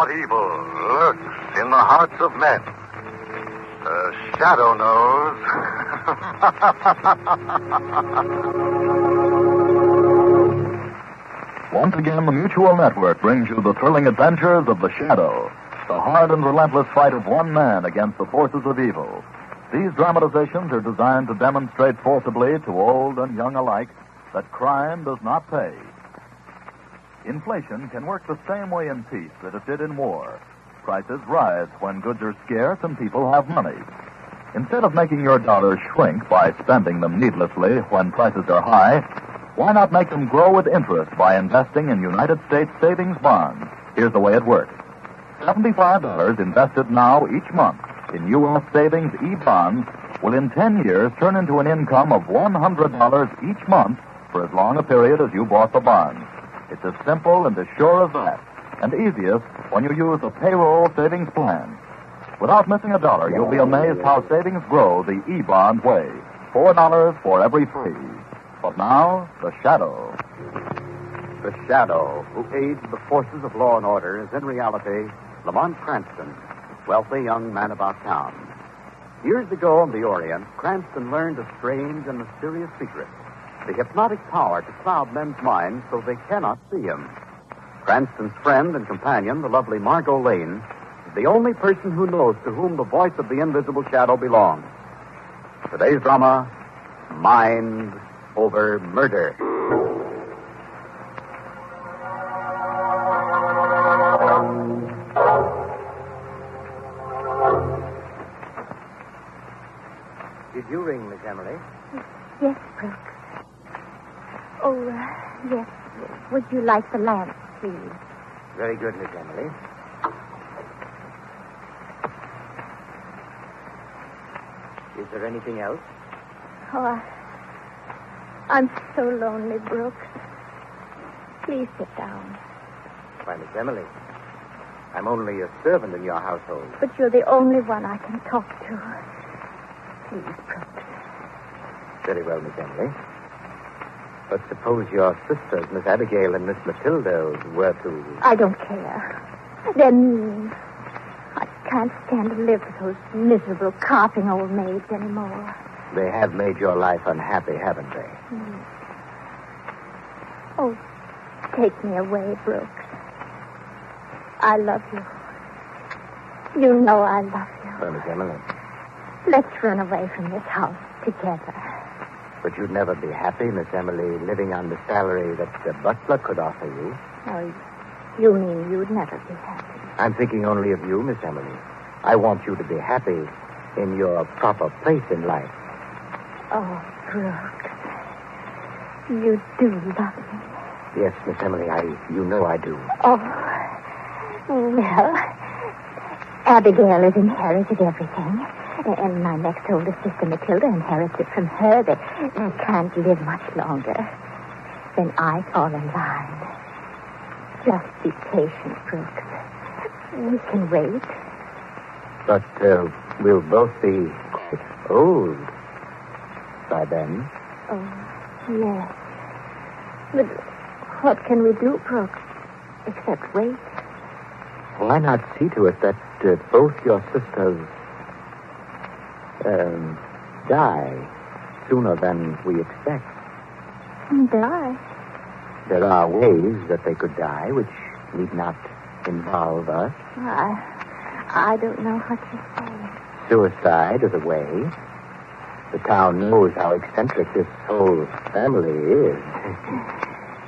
what evil lurks in the hearts of men. The Shadow knows. Once again, the Mutual Network brings you the thrilling adventures of the Shadow, the hard and relentless fight of one man against the forces of evil. These dramatizations are designed to demonstrate forcibly to old and young alike that crime does not pay. Inflation can work the same way in peace that it did in war. Prices rise when goods are scarce and people have money. Instead of making your dollars shrink by spending them needlessly when prices are high, why not make them grow with interest by investing in United States savings bonds? Here's the way it works. $75 invested now each month in U.S. savings E-bonds will in 10 years turn into an income of $100 each month for as long a period as you bought the bonds. It's as simple and as sure as that, and easiest when you use a payroll savings plan. Without missing a dollar, you'll be amazed how savings grow the E-bond way. $4 for every 3. But now, the Shadow. The Shadow, who aids the forces of law and order, is in reality Lamont Cranston, wealthy young man about town. Years ago in the Orient, Cranston learned a strange and mysterious secret, the hypnotic power to cloud men's minds so they cannot see him. Cranston's friend and companion, the lovely Margot Lane, is the only person who knows to whom the voice of the invisible Shadow belongs. Today's drama, Mind Over Murder. Did you ring, Miss Emily? Yes, Brooks. Oh, yes. Would you like the lamp, please? Very good, Miss Emily. Is there anything else? Oh, I'm so lonely, Brooks. Please sit down. Why, Miss Emily, I'm only a servant in your household. But you're the only one I can talk to. Please, Brooks. Very well, Miss Emily. But suppose your sisters, Miss Abigail and Miss Matilda, were to... I don't care. They're mean. I can't stand to live with those miserable, coughing old maids anymore. They have made your life unhappy, haven't they? Mm. Oh, take me away, Brooks. I love you. You know I love you. Well, Miss Emily. Let's run away from this house together. But you'd never be happy, Miss Emily, living on the salary that the butler could offer you. Oh, you mean you'd never be happy? I'm thinking only of you, Miss Emily. I want you to be happy in your proper place in life. Oh, Brooks. You do love me. Yes, Miss Emily, you know I do. Oh, well, Abigail has inherited everything. And my next oldest sister, Matilda, inherits it from her. They can't live much longer. Then I fall in line. Just be patient, Brooks. We can wait. But we'll both be quite old by then. Oh, yes. But what can we do, Brooks, except wait? Why not see to it that both your sisters die sooner than we expect? Die? There are ways that they could die which need not involve us. I don't know what you're saying. Suicide is a way. The town knows how eccentric this whole family is.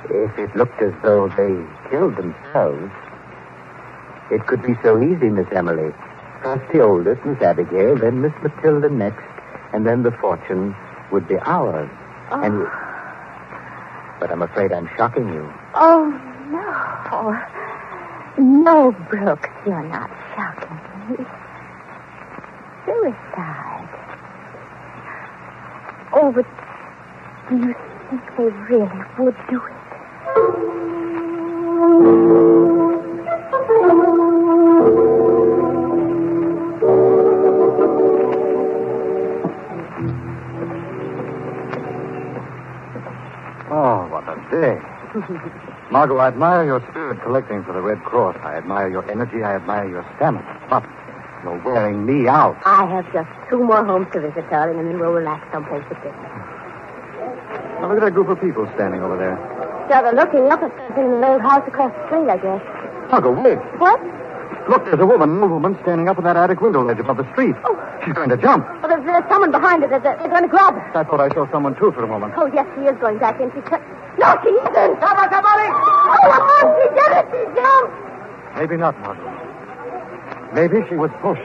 If it looked as though they killed themselves, it could be so easy, Miss Emily. First the oldest, Miss Abigail, then Miss Matilda next, and then the fortune would be ours. Oh. But I'm afraid I'm shocking you. Oh, no. No, Brooks, you're not shocking me. Suicide. Oh, but do you think they really would do it? Oh, what a day. Margot, I admire your spirit collecting for the Red Cross. I admire your energy. I admire your stamina. But you're wearing me out. I have just 2 more homes to visit, darling, and then we'll relax someplace at dinner. Now, look at that group of people standing over there. Yeah, they're looking up at something in the old house across the street, I guess. Margot, wait. What? Look, there's a woman, standing up in that attic window ledge above the street. Oh. She's going to jump. Oh, there's someone behind it. They're going to grab her. I thought I saw someone, too, for a moment. Oh, yes, she is going back in. No, she isn't. Somebody! Oh, she did it. She jumped. Maybe not, Margot. Maybe she was pushed.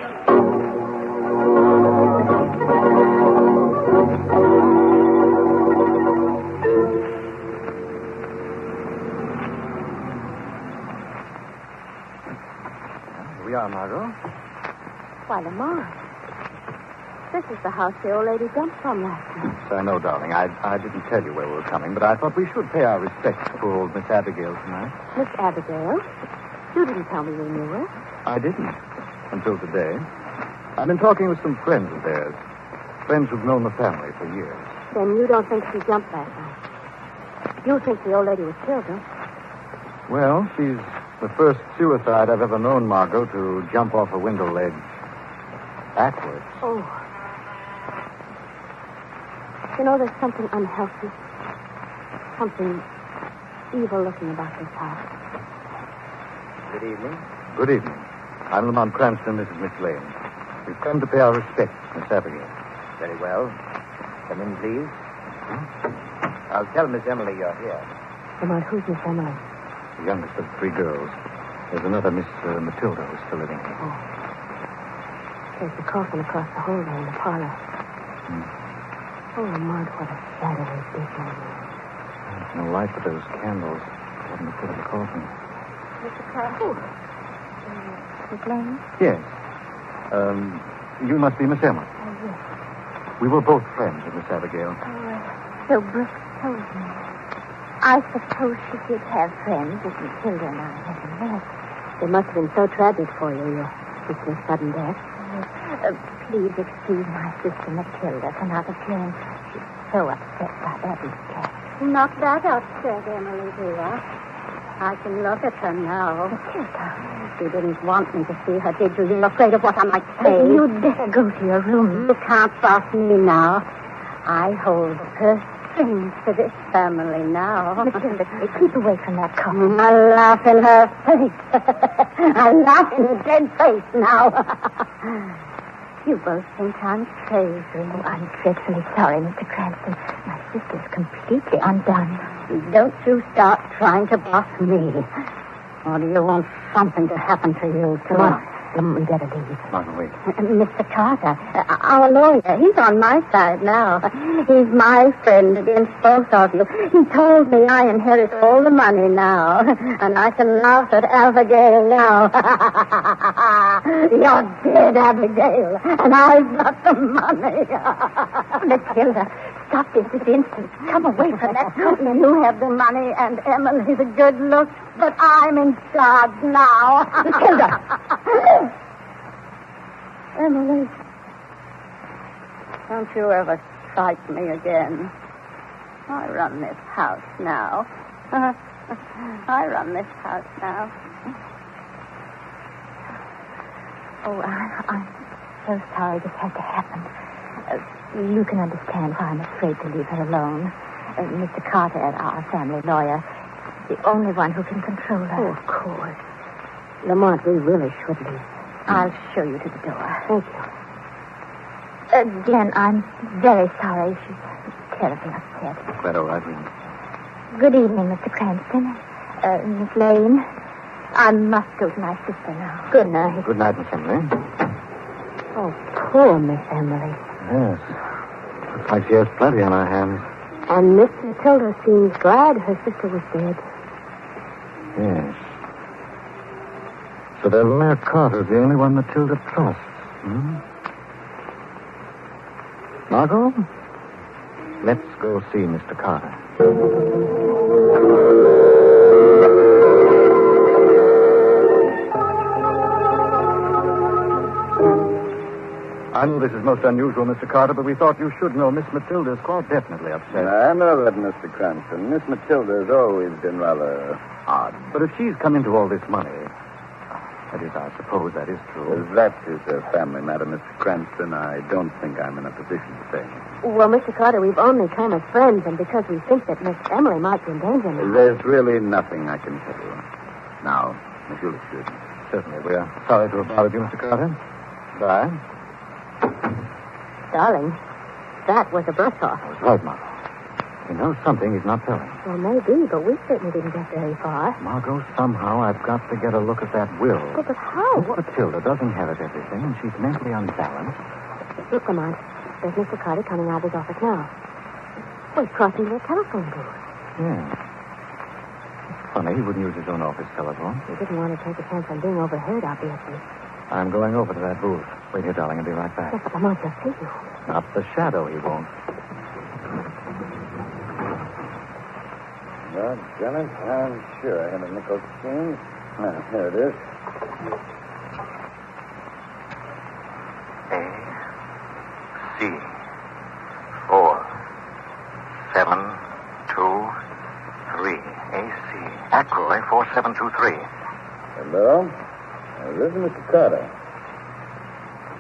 Here we are, Margot. Why, Lamont. This is the house the old lady jumped from last night. Yes, I know, darling. I didn't tell you where we were coming, but I thought we should pay our respects to poor old Miss Abigail tonight. Miss Abigail? You didn't tell me you knew her. I didn't. Until today. I've been talking with some friends of theirs. Friends who've known the family for years. Then you don't think she jumped last night? You think the old lady was killed, huh? Well, she's the first suicide I've ever known, Margot, to jump off a window ledge backwards. Oh. You know, there's something unhealthy, something evil-looking about this house. Good evening. Good evening. I'm Lamont Cranston. This is Miss Lane. We've come to pay our respects, Miss Abigail. Very well. Come in, please. I'll tell Miss Emily you're here. Lamont, who's Miss Emily? The youngest of 3 girls. There's another Miss Matilda who's still living here. Oh. There's the coffin across the hall there in the parlor. Oh, Lamont, what a shadowy business. There's no light but those candles on the foot of the coffin. Mr. Carter? Miss Lane? Yes. You must be Miss Emily. Oh, yes. We were both friends with Miss Abigail. So Brooks told me. I suppose she did have friends as Matilda and I never met. It must have been so tragic for you, your sister's sudden death. Please excuse my sister Matilda for not appearing. She's so upset by Abby's death. Not that upset, Emily, dear. I can look at her now. Matilda. You didn't want me to see her, did you? You're afraid of what I might say. You'd better go to your room. You can't boss me now. I hold the purse strings for this family now. Matilda, keep away from that coffin. I laugh in her face. I laugh in her dead face now. You both think I'm crazy. Oh, I'm dreadfully sorry, Mr. Cranston. My sister's completely undone. Don't you start trying to boss me. Or do you want something to happen to you, too? Come on. We better leave. Margot, wait. Mr. Carter, our lawyer, he's on my side now. He's my friend against both of you. He told me I inherit all the money now, and I can laugh at Abigail now. You're dead, Abigail, and I've got the money. Matilda, stop this instant. Come away from that coffin. You have the money and Emily the good looks, but I'm in charge now. Matilda! Emily, don't you ever strike me again. I run this house now. I run this house now. Oh, I'm so sorry this had to happen. You can understand why I'm afraid to leave her alone. Mr. Carter, our family lawyer, the only one who can control her. Oh, of course. Lamont, we really should leave. I'll show you to the door. Thank you. Again, I'm very sorry. She's terribly upset. Quite all right, William. Good evening, Mr. Cranston. Miss Lane. I must go to my sister now. Good night. Good night, Miss Emily. Oh, poor Miss Emily. Yes. Looks like she has plenty on her hands. And Miss Matilda seems glad her sister was dead. Yes. So their lawyer Carter's the only one Matilda trusts. Margot, let's go see Mr. Carter. I know this is most unusual, Mr. Carter, but we thought you should know Miss Matilda is quite definitely upset. I know that, Mr. Cranston. Miss Matilda has always been rather odd. But if she's come into all this money, that is, I suppose that is true. As that is a family matter, Mr. Cranston, I don't think I'm in a position to say. Well, Mr. Carter, we've only come as friends, and because we think that Miss Emily might be in danger now. There's really nothing I can tell you. Now, if you'll excuse me. Certainly, we are sorry to have bothered you, Mr. Carter. Bye. Darling, that was a brush off. I was right, Margot. He knows something he's not telling. Well, maybe, but we certainly didn't get very far. Margot, somehow I've got to get a look at that will. But how? Miss Matilda does inherit everything, and she's mentally unbalanced. Look, Lamont, there's Mr. Carter coming out of his office now. Well, he's crossing to the telephone booth. Yeah. It's funny, he wouldn't use his own office telephone. He didn't want to take a chance on being overheard, obviously. I'm going over to that booth. Wait here, darling, I'll be right back. Yes, but Lamont will see you. Not the shadow, he won't. Well, Dennis, I'm sure I had a nickel change. Ah, here it is. C 4 7 2 3 AC. Ackroyd 4723. Hello? This is Mr. Carter.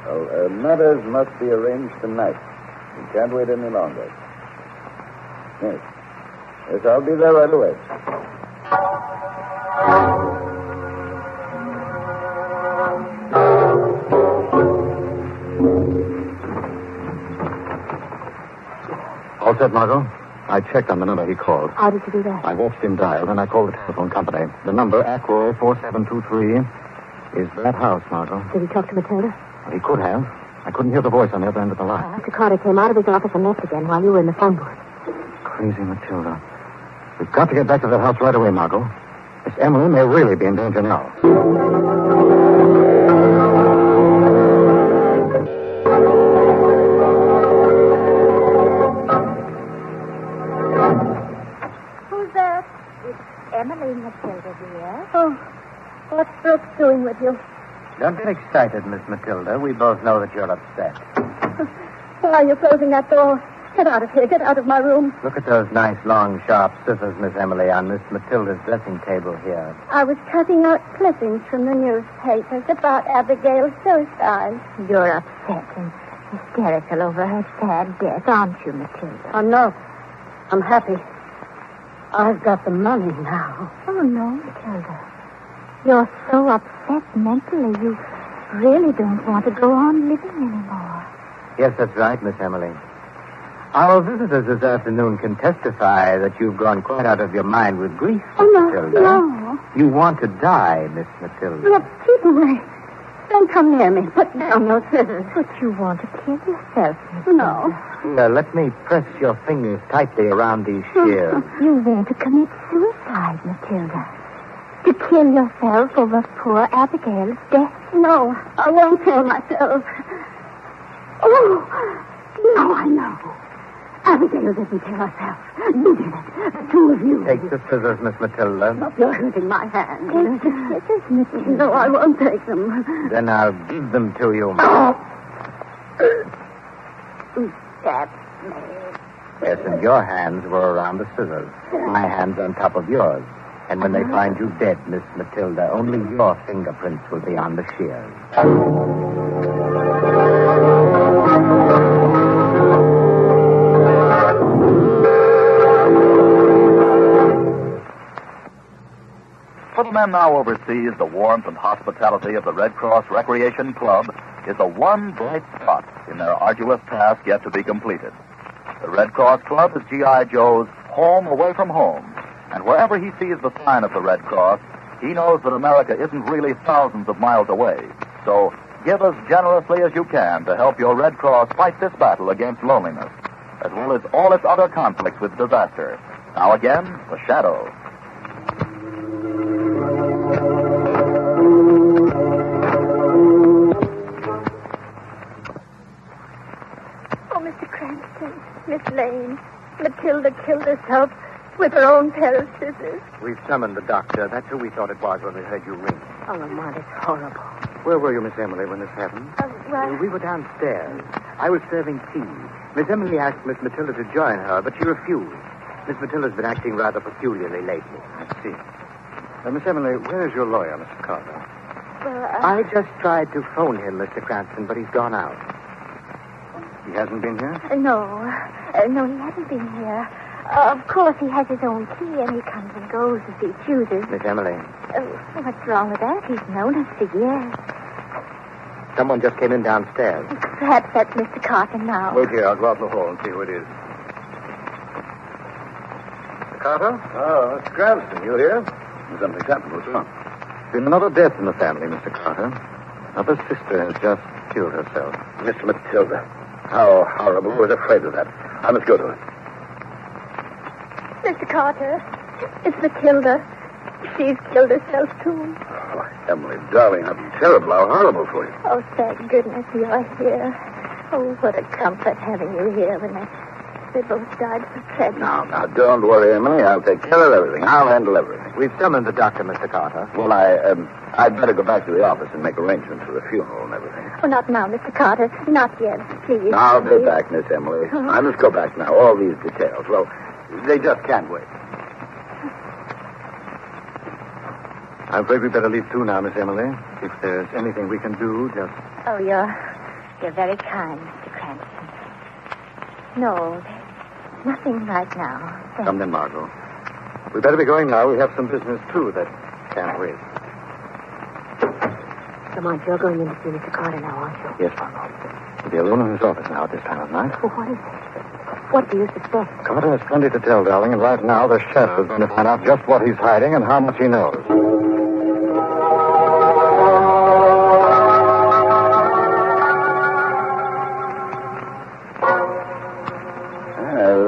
Well, matters must be arranged tonight. We can't wait any longer. Yes. Yes, I'll be there right away. All set, Margot? I checked on the number he called. How did you do that? I watched him dial, then I called the telephone company. The number, Ackroyd 4723, is that house, Margot. Did he talk to Matilda? He could have. I couldn't hear the voice on the other end of the line. Mr. Carter came out of his office and left again while you were in the phone booth. Crazy Matilda. We've got to get back to that house right away, Margot. Miss Emily may really be in danger now. Who's that? It's Emily, Matilda, dear. Oh, what's Brooks doing with you? Don't get excited, Miss Matilda. We both know that you're upset. Why are you closing that door? Get out of here. Get out of my room. Look at those nice, long, sharp scissors, Miss Emily, on Miss Matilda's dressing table here. I was cutting out clippings from the newspapers about Abigail's suicide. You're upset and hysterical over her sad death, aren't you, Matilda? I'm not. I'm happy. I've got the money now. Oh, no, Matilda. You're so upset mentally, you really don't want to go on living anymore. Yes, that's right, Miss Emily. Our visitors this afternoon can testify that you've gone quite out of your mind with grief, Oh, Miss no, Matilda. no. You want to die, Miss Matilda. Look, keep away. Don't come near me. Put down those scissors. But you want to kill yourself, Matilda. No. Here, let me press your fingers tightly around these shears. You want to commit suicide, Matilda. To kill yourself over poor Abigail's death. No, I won't kill myself. Oh, now I know. Abigail didn't kill herself. You did it. The two of you. Take the scissors, Miss Matilda. Stop, you're hurting my hand. Take the scissors, Matilda. No, I won't take them. Then I'll give them to you. Stab me. Yes, and your hands were around the scissors. My hands on top of yours. And when they find you dead, Miss Matilda, only your fingerprints will be on the shears. For the men now overseas, the warmth and hospitality of the Red Cross Recreation Club is the one bright spot in their arduous task yet to be completed. The Red Cross Club is G.I. Joe's home away from home, and wherever he sees the sign of the Red Cross, he knows that America isn't really thousands of miles away. So give as generously as you can to help your Red Cross fight this battle against loneliness, as well as all its other conflicts with disaster. Now again, the Shadow. Oh, Mr. Cranston, Miss Lane, Matilda killed herself with her own pair of scissors. We've summoned the doctor. That's who we thought it was when we heard you ring. Oh, Lamont, it's horrible. Where were you, Miss Emily, when this happened? We were downstairs. I was serving tea. Miss Emily asked Miss Matilda to join her, but she refused. Miss Matilda's been acting rather peculiarly lately. I see. Miss Emily, where is your lawyer, Mr. Carter? I just tried to phone him, Mr. Cranston, but he's gone out. He hasn't been here? No, he hasn't been here. Of course, he has his own key, and he comes and goes as he chooses. Miss Emily. What's wrong with that? He's known us for years. Someone just came in downstairs. Perhaps that's Mr. Carter now. Wait here. I'll go out in the hall and see who it is. Mr. Carter? Oh, Mr. Cranston, you here? Something's happened. What's wrong? Been another death in the family, Mr. Carter. Another sister has just killed herself. Miss Matilda. How horrible. I was afraid of that. I must go to her. Mr. Carter, it's Matilda. She's killed herself, too. Oh, Emily, darling, how terrible, how horrible for you. Oh, thank goodness you're here. Oh, what a comfort having you here when they both died so tragically. Now, don't worry, Emily. I'll take care of everything. I'll handle everything. We've summoned the doctor, Mr. Carter. Well, I'd better go back to the office and make arrangements for the funeral and everything. Oh, not now, Mr. Carter. Not yet, please. I'll be back, Miss Emily. I must go back now. All these details, well, they just can't wait. I'm afraid we'd better leave too now, Miss Emily. If there's anything we can do, just... Oh, you're very kind, Mr. Cranston. No, there's nothing right now. Come then, Margot. We'd better be going now. We have some business, too, that can't wait. Lamont, you're going in to see Mr. Carter now, aren't you? Yes, Margot. He'll be alone in his office now at this time of night. Well, what is it? What do you suspect? Carter has plenty to tell, darling, and right now the shadow is going to find out just what he's hiding and how much he knows.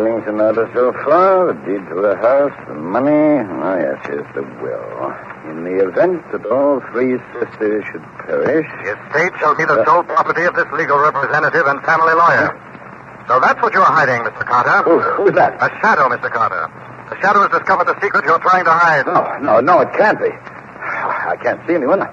Link's an order so far, the deed to the house, the money. Oh, yes, here's the will. In the event that all three sisters should perish... The estate shall be the sole property of this legal representative and family lawyer. So that's what you're hiding, Mr. Carter. Who's that? A shadow, Mr. Carter. The shadow has discovered the secret you're trying to hide. No, it can't be. I can't see anyone.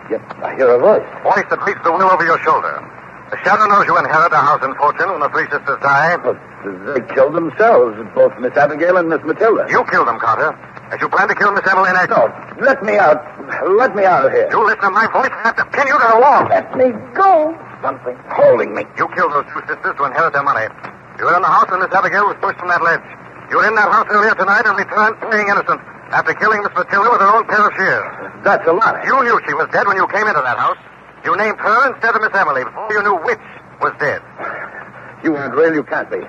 Yet I hear a voice. Voice that reads the will over your shoulder. The shadow knows you inherit a house and fortune when the three sisters die. But they killed themselves, both Miss Abigail and Miss Matilda. You killed them, Carter. As you plan to kill Miss Emily next. No, let me out. Let me out of here. You listen to my voice, I have to pin you to the wall. Let me go. Something holding me. You killed those two sisters to inherit their money. You were in the house when Miss Abigail was pushed from that ledge. You were in that house earlier tonight and returned playing innocent after killing Miss Matilda with her own pair of shears. That's a lie. You knew she was dead when you came into that house. You named her instead of Miss Emily before you knew which was dead. You aren't real. You can't be.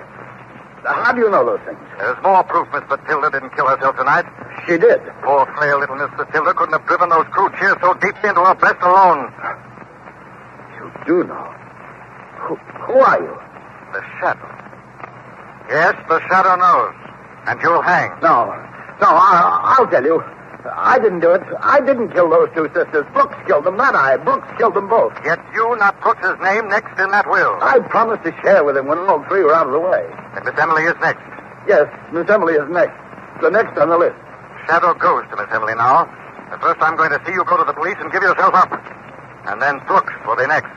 How do you know those things? There's more proof Miss Matilda didn't kill herself tonight. She did. Poor, frail little Miss Matilda couldn't have driven those crude shears so deeply into her breast alone. You do know. Who are you? The shadow. Yes, the shadow knows. And you'll hang. No, I'll tell you. I didn't do it. I didn't kill those two sisters. Brooks killed them, not I. Brooks killed them both. Yet you not put his name next in that will. I promised to share with him when all three were out of the way. And Miss Emily is next. Yes, Miss Emily is next. The next on the list. Shadow goes to Miss Emily now. But first I'm going to see you go to the police and give yourself up. And then Brooks will be next.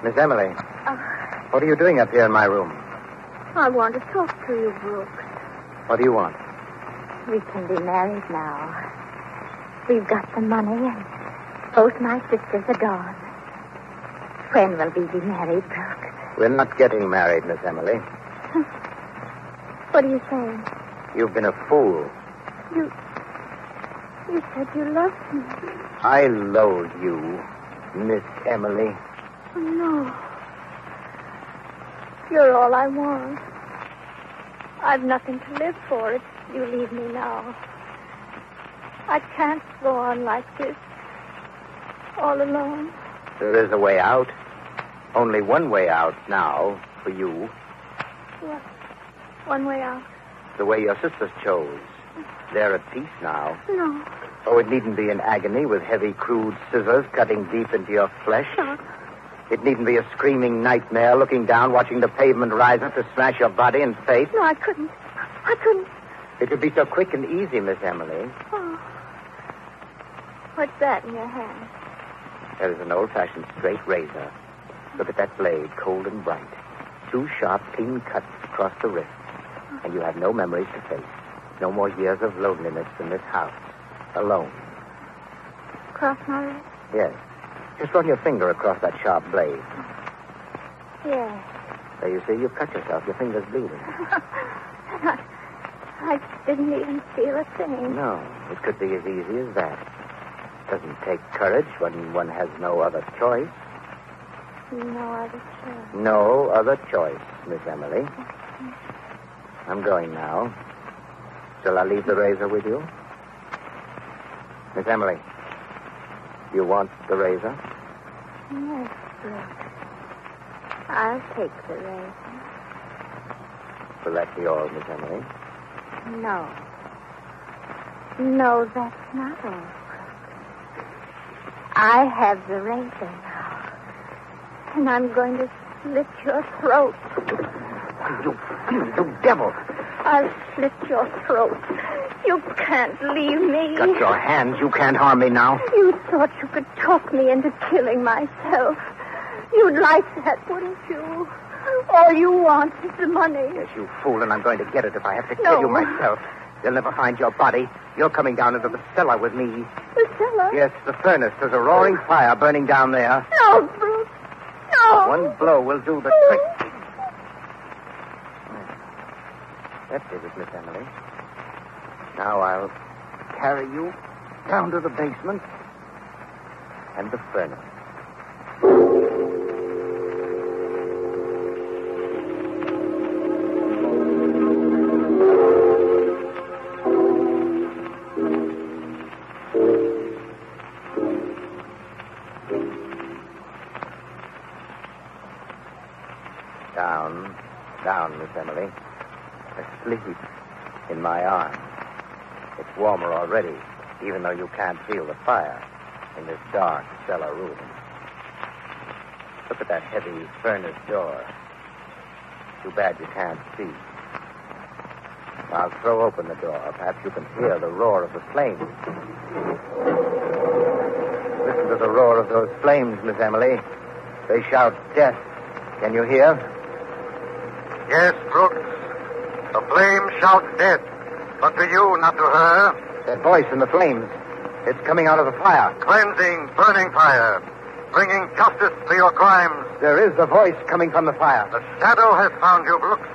Miss Emily, what are you doing up here in my room? I want to talk to you, Brooks. What do you want? We can be married now. We've got the money, and both my sisters are gone. When will we be married, Brooks? We're not getting married, Miss Emily. What are you saying? You've been a fool. You said you loved me. I loathe you, Miss Emily. Oh, no. You're all I want. I've nothing to live for if you leave me now. I can't go on like this, all alone. There is a way out. Only one way out now for you. What? One way out? The way your sisters chose. They're at peace now. No. Oh, it needn't be in agony with heavy, crude scissors cutting deep into your flesh. It needn't be a screaming nightmare looking down, watching the pavement rise up to smash your body and face. No, I couldn't. I couldn't. It would be so quick and easy, Miss Emily. Oh. What's that in your hand? That is an old-fashioned straight razor. Look at that blade, cold and bright. 2 sharp, clean cuts across the wrist. And you have no memories to face. No more years of loneliness in this house. Alone. Across my wrist? Yes. Just run your finger across that sharp blade. Yes. There you see, you've cut yourself. Your finger's bleeding. I didn't even feel a thing. No, it could be as easy as that. Doesn't take courage when one has no other choice. No other choice. No other choice, Miss Emily. I'm going now. Shall I leave the razor with you? Miss Emily, you want the razor? Yes, Brooks. I'll take the razor. Will that be all, Miss Emily? No. No, that's not all, Brooks. I have the razor now. And I'm going to slit your throat. You devil! I'll slit your throat. You can't leave me. Got your hands. You can't harm me now. You thought you could talk me into killing myself. You'd like that, wouldn't you? All you want is the money. Yes, you fool, and I'm going to get it if I have to No. kill you myself. They'll never find your body. You're coming down into the cellar with me. The cellar? Yes, the furnace. There's a roaring fire burning down there. No, Bruce. No. One blow will do the trick. That did it, Miss Emily. Now I'll carry you down to the basement and the furnace. Down, Miss Emily. Asleep in my arms. It's warmer already, even though you can't feel the fire in this dark cellar room. Look at that heavy furnace door. Too bad you can't see. I'll throw open the door. Perhaps you can hear the roar of the flames. Listen to the roar of those flames, Miss Emily. They shout death. Can you hear? Yes, Brooks. The flame shouts death. But to you, not to her. That voice in the flames. It's coming out of the fire. Cleansing, burning fire. Bringing justice to your crimes. There is a voice coming from the fire. The shadow has found you, Brooks.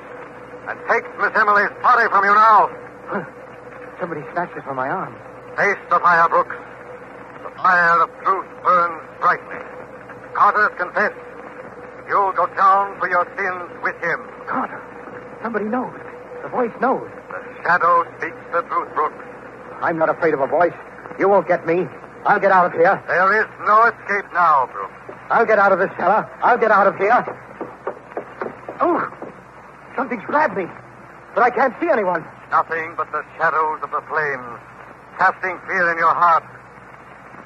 And takes Miss Emily's body from you now. Somebody snatched it from my arm. Face the fire, Brooks. The fire of truth burns brightly. Carter's confessed. You'll go down for your sins with him. Carter. Somebody knows. The voice knows. The shadow speaks the truth, Brooks. I'm not afraid of a voice. You won't get me. I'll get out of here. There is no escape now, Brooks. I'll get out of this cellar. I'll get out of here. Oh, something's grabbed me. But I can't see anyone. Nothing but the shadows of the flames, casting fear in your heart.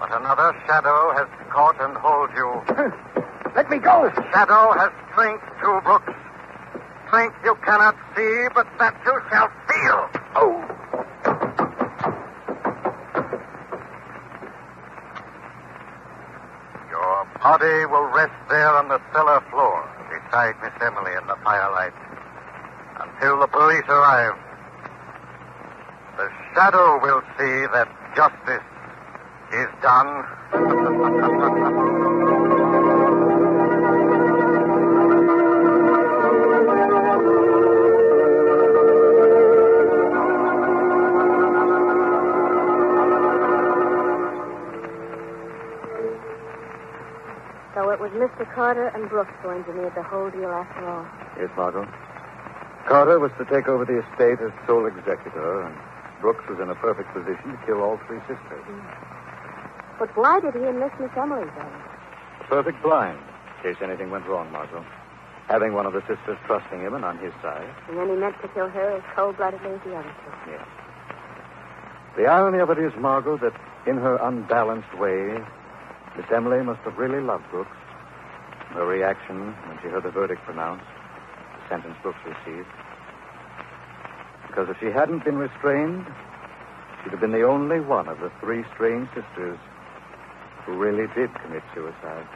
But another shadow has caught and holds you. Let me go. The shadow has strength too, Brooks. Strength you cannot see, but that you shall feel. Oh. Your body will rest there on the cellar floor beside Miss Emily in the firelight until the police arrive. The shadow will see that justice is done. So it was Mr. Carter and Brooks who engineered the whole deal after all. Yes, Margot. Carter was to take over the estate as sole executor, and Brooks was in a perfect position to kill all 3 sisters. But why did he enlist Miss Emily, then? Perfect blind, in case anything went wrong, Margot. Having one of the sisters trusting him and on his side. And then he meant to kill her as cold-bloodedly as the other 2. Yes. The irony of it is, Margot, that in her unbalanced way, Miss Emily must have really loved Brooks. Her reaction when she heard the verdict pronounced, the sentence books received. Because if she hadn't been restrained, she'd have been the only one of the three strange sisters who really did commit suicide.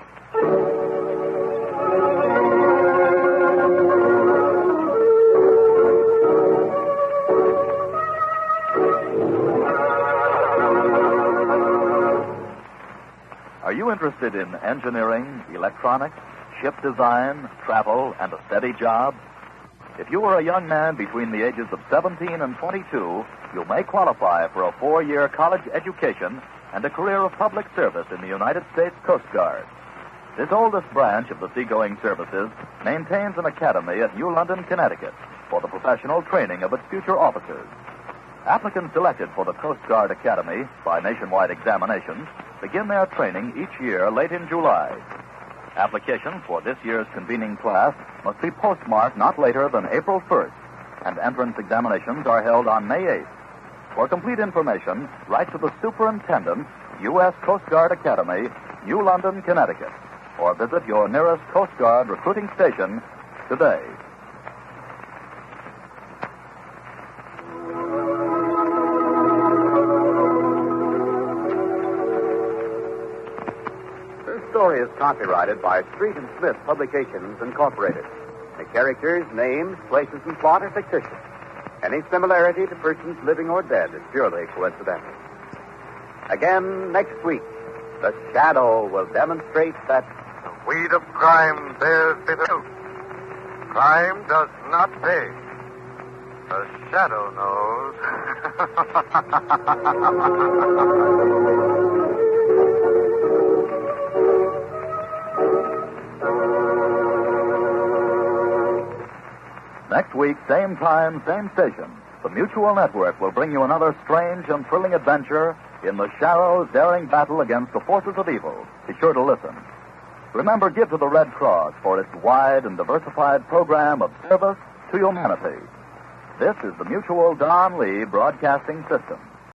Are you interested in engineering, electronics, ship design, travel, and a steady job? If you are a young man between the ages of 17 and 22, you may qualify for a 4-year college education and a career of public service in the United States Coast Guard. This oldest branch of the seagoing services maintains an academy at New London, Connecticut, for the professional training of its future officers. Applicants selected for the Coast Guard Academy by nationwide examinations begin their training each year late in July. Applications for this year's convening class must be postmarked not later than April 1st, and entrance examinations are held on May 8th. For complete information, write to the Superintendent, U.S. Coast Guard Academy, New London, Connecticut, or visit your nearest Coast Guard recruiting station today. This story is copyrighted by Street and Smith Publications, Incorporated. The characters, names, places, and plot are fictitious. Any similarity to persons living or dead is purely coincidental. Again, next week, the Shadow will demonstrate that The weed of crime bears bitter fruit. Crime does not pay. The Shadow knows. Next week, same time, same station, the Mutual Network will bring you another strange and thrilling adventure in the Shadow's daring battle against the forces of evil. Be sure to listen. Remember, give to the Red Cross for its wide and diversified program of service to humanity. This is the Mutual Don Lee Broadcasting System.